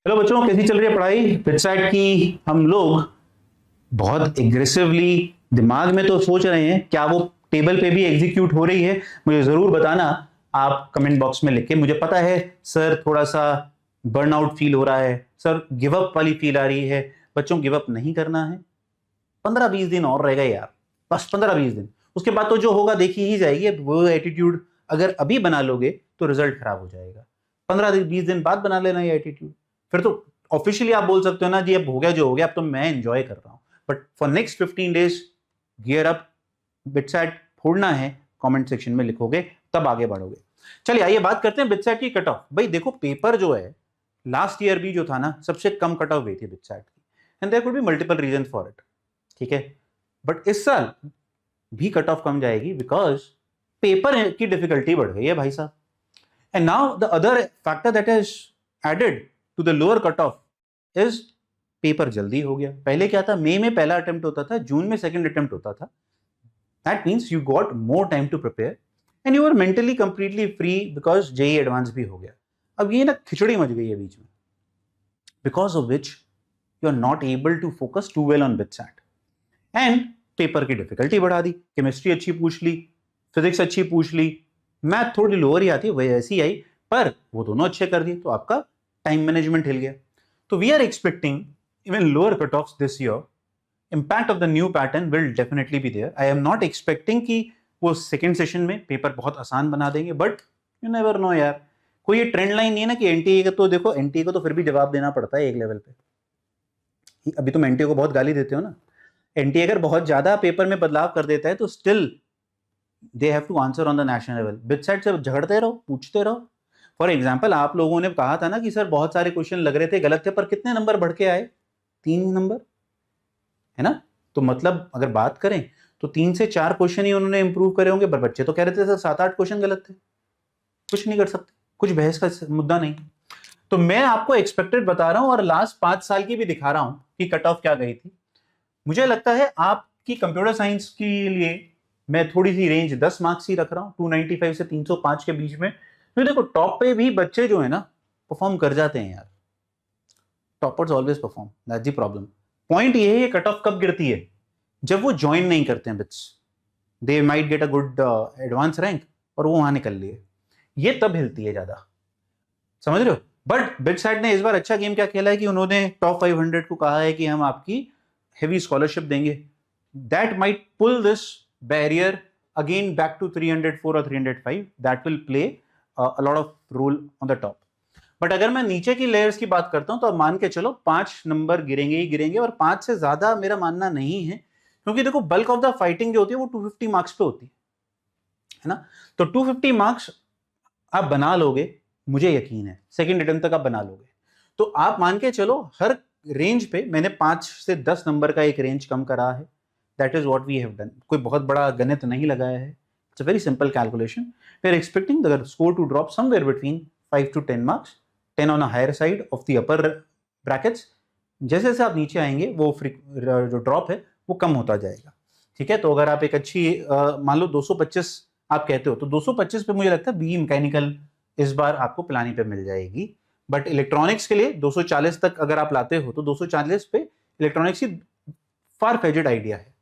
Hello बच्चों, कैसी चल रही है पढ़ाई? पिटसैट की हम लोग बहुत एग्रेसिवली दिमाग में तो सोच रहे हैं, क्या वो टेबल पे भी एग्जीक्यूट हो रही है? मुझे जरूर बताना आप कमेंट बॉक्स में लिख के। मुझे पता है सर थोड़ा सा बर्नआउट फील हो रहा है, सर गिव अप वाली फील आ रही है। बच्चों, गिव अप नहीं करना है। 15-20 दिन और रह गए यार, बस 15-20 दिन। उसके बाद तो जो होगा देखी ही जाएगी। अब वो एटीट्यूड अगर अभी बना लोगे तो रिजल्ट खराब हो जाएगा। 15-20 दिन बाद बना लेना ये एटीट्यूड, फिर तो ऑफिशियली आप बोल सकते हो ना जी अब हो गया जो हो गया, अब तो मैं एंजॉय कर रहा हूं। But for next 15 days gear up. BITSAT फोड़ना है, कमेंट सेक्शन में लिखोगे तब आगे बढ़ोगे। चलिए आइए बात करते हैं बिटसैट की कट ऑफ। भाई देखो, पेपर जो है लास्ट ईयर भी जो था ना, सबसे कम कट ऑफ गई थी बिटसैट की, and there could be multiple reason for it. ठीक है, बट इस साल भी कट ऑफ कम जाएगी बिकॉज पेपर की डिफिकल्टी बढ़ गई है भाई साहब। And now the other factor that is added to the lower cut off is paper जल्दी हो गया। पहले क्या था, मई में पहला अटेम्प्ट होता था, जून में सेकंड अटेम्प्ट होता था। That means you got more time to prepare and you are mentally completely free because JEE advance भी हो गया। अब ये ना खिचड़ी मच गई है बीच में, because of which you are not able to focus too well on BITSAT and paper की डिफिकल्टी बढ़ा दी। केमिस्ट्री अच्छी पूछ ली, फिजिक्स अच्छी पूछ ली, मैथ थोड़ी लोअर ही आती वही ऐसी आई, पर वो दोनों अच्छे कर दिए तो आपका टाइम मैनेजमेंट हिल गया। तो we are expecting even lower cut off this year. Impact of the new pattern will definitely be there. I am not expecting कि वो सेकेंड सेशन में पेपर बहुत आसान बना देंगे, बट यू नेवर नो यार। कोई ये ट्रेंड लाइन नहीं है ना कि एनटीए का तो देखो, एनटीए को तो फिर भी जवाब देना पड़ता है एक लेवल पे। अभी तुम एनटीए को बहुत गाली देते हो ना, एनटीए अगर बहुत ज्यादा पेपर में बदलाव कर देता है तो still they have to answer on the national level. BITSAT से झगड़ते रहो, पूछते रहो। फॉर एग्जाम्पल, आप लोगों ने कहा था ना कि सर बहुत सारे क्वेश्चन लग रहे थे गलत थे, पर कितने नंबर बढ़ के आए? 3 नंबर, है ना? तो मतलब अगर बात करें तो 3 से 4 क्वेश्चन ही उन्होंने इंप्रूव करे होंगे, पर बच्चे तो कह रहे थे सर 7-8 क्वेश्चन गलत थे। कुछ नहीं कर सकते, कुछ बहस का मुद्दा नहीं। तो मैं आपको एक्सपेक्टेड बता रहा हूं और लास्ट 5 साल की भी दिखा रहा हूं कि कट ऑफ क्या गई थी। मुझे लगता है आपकी कंप्यूटर साइंस के लिए मैं थोड़ी सी रेंज 10 मार्क्स ही रख रहा हूं, 295 से 305 के बीच में। तो देखो, टॉप पे भी बच्चे जो है ना परफॉर्म कर जाते हैं यार। Toppers always perform, that's the problem. Point ये है कट ऑफ कब गिरती है, जब वो ज्वाइन नहीं करते हैं bits. They might get a good advance rank और वो वहां निकल लिए, ये तब हिलती है ज्यादा। समझ रहे हो? बट बिटसैट ने इस बार अच्छा गेम क्या खेला है कि उन्होंने टॉप 500 को कहा है कि हम आपकी हेवी स्कॉलरशिप देंगे। That might pull this barrier again back to 304 और 305। That will play a lot of role on the top. But अगर मैं नीचे की लेयर्स की बात करता हूं तो अब मान के चलो 5 नंबर गिरेंगे ही गिरेंगे, और 5 से ज्यादा मेरा मानना नहीं है, क्योंकि देखो बल्क ऑफ द फाइटिंग जो होती है वो 250 मार्क्स पे होती है ना। तो 250 मार्क्स आप बना लोगे, मुझे यकीन है सेकंड अटेम्प्ट तक आप बना लोगे। तो आप मान के चलो हर रेंज पे मैंने 5 से 10 नंबर का एक रेंज कम करा है। That is what we have done. कोई बहुत बड़ा गणित नहीं लगाया है, it's a very simple calculation. We are expecting the score to drop somewhere between 5 to 10 marks, 10 on a higher side of the upper brackets. जैसे जैसे आप नीचे आएंगे वो जो ड्रॉप है वो कम होता जाएगा। ठीक है, तो अगर आप एक अच्छी मान लो 225 आप कहते हो, तो 225 पे मुझे लगता है बी मैकेनिकल इस बार आपको प्लानी पे मिल जाएगी। बट इलेक्ट्रॉनिक्स के लिए 240 तक अगर आप लाते हो तो 240 पे इलेक्ट्रॉनिक्स की फार फेजेड आइडिया है।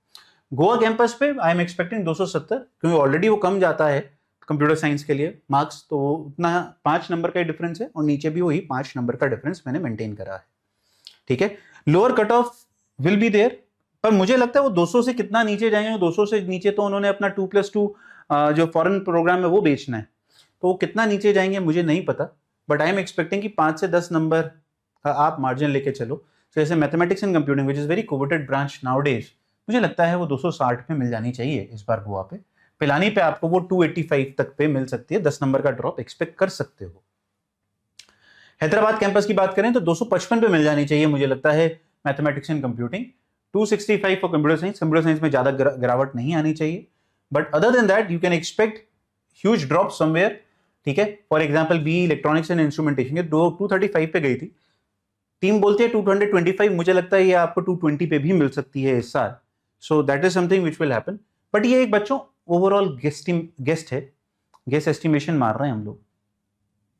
गोवा कैंपस पे आई एम एक्सपेक्टिंग 270, क्योंकि ऑलरेडी वो कम जाता है कंप्यूटर साइंस के लिए मार्क्स, तो उतना 5 नंबर का डिफरेंस है, और नीचे भी वही 5 नंबर का डिफरेंस मैंने मेंटेन करा है। ठीक है, lower cut off will be there, पर मुझे लगता है वो 200 से कितना नीचे जाएंगे। 200 से नीचे तो उन्होंने अपना 2+2 जो फॉरेन प्रोग्राम है वो बेचना है, तो वो कितना नीचे जाएंगे मुझे नहीं पता। बट आई एम एक्सपेक्टिंग कि 5 से 10 नंबर का आप मार्जिन लेके चलो। जैसे mathematics and computing which is very coveted branch now days, मुझे लगता है वो 260 पे मिल जानी चाहिए इस बार गोवा पे। पिलानी पे आपको वो 285 तक पे मिल सकती है, 10 नंबर का ड्रॉप एक्सपेक्ट कर सकते हो। हैदराबाद कैंपस की बात करें तो 255 पे मिल जानी चाहिए मुझे लगता है mathematics and computing. 265 for computer science. Computer science में ज्यादा गिरावट नहीं आनी चाहिए, but other than that you can expect huge drop somewhere. ठीक है, for example B electronics and instrumentation ये 235 पे गई थी, टीम बोलती है 225, मुझे लगता है ये आपको 220 पे भी मिल सकती है इस साल। So that is something which will happen. But ये एक बच्चों ओवरऑल गेस्ट है, गेस्ट एस्टिमेशन मार रहे हैं हम लोग।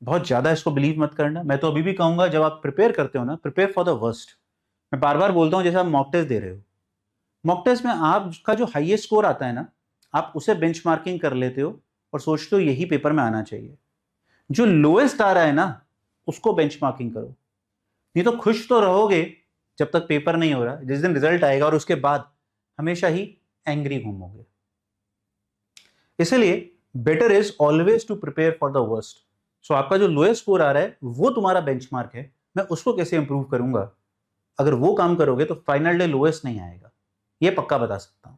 बहुत ज्यादा इसको बिलीव मत करना। मैं तो अभी भी कहूंगा, जब आप प्रिपेयर करते हो ना, प्रिपेयर फॉर द वर्स्ट। मैं बार बार बोलता हूं, जैसे आप मॉक टेस्ट दे रहे हो, मॉक टेस्ट में आपका जो हाईएस्ट स्कोर आता है ना, आप उसे बेंचमार्किंग कर लेते हो और सोचते हो यही पेपर में आना चाहिए। जो लोएस्ट आ रहा है ना, उसको बेंचमार्किंग करो। नहीं तो खुश तो रहोगे जब तक पेपर नहीं हो रहा, जिस दिन रिजल्ट आएगा और उसके बाद हमेशा ही एंग्री घूमोगे। इसलिए better is always to prepare for the worst. So आपका जो लोएस्ट स्कोर आ रहा है वो तुम्हारा बेंचमार्क है। मैं उसको कैसे इंप्रूव करूंगा? अगर वो काम करोगे तो फाइनल डे लोएस्ट नहीं आएगा, ये पक्का बता सकता हूं।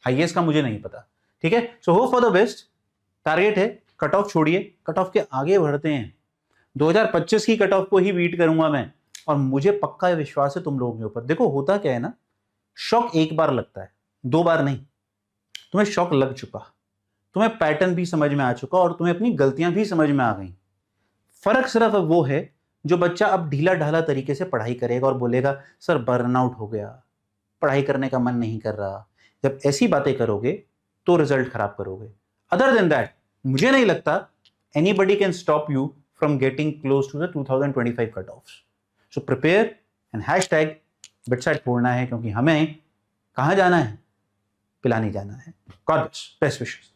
हाईएस्ट का मुझे नहीं पता, ठीक है। So hope for the best. Target है, कट ऑफ छोड़िए, कट ऑफ के आगे बढ़ते हैं। 2025 की कट ऑफ को ही बीट करूंगा मैं, और मुझे पक्का विश्वास है तुम लोगों के ऊपर। देखो होता क्या है ना, शॉक एक बार लगता है, 2 बार नहीं। तुम्हें शॉक लग चुका, तुम्हें पैटर्न भी समझ में आ चुका और तुम्हें अपनी गलतियां भी समझ में आ गई। फर्क सिर्फ वो है, जो बच्चा अब ढीला ढाला तरीके से पढ़ाई करेगा और बोलेगा सर बर्नआउट हो गया, पढ़ाई करने का मन नहीं कर रहा। जब ऐसी बातें करोगे तो रिजल्ट खराब करोगे। अदर देन दैट, मुझे नहीं लगता anybody can stop you from getting close to the 2025 cut off. So prepare and hashtag BITSAT फोड़ना है, क्योंकि हमें कहां जाना है? पिलानी जाना है। God bless, best wishes.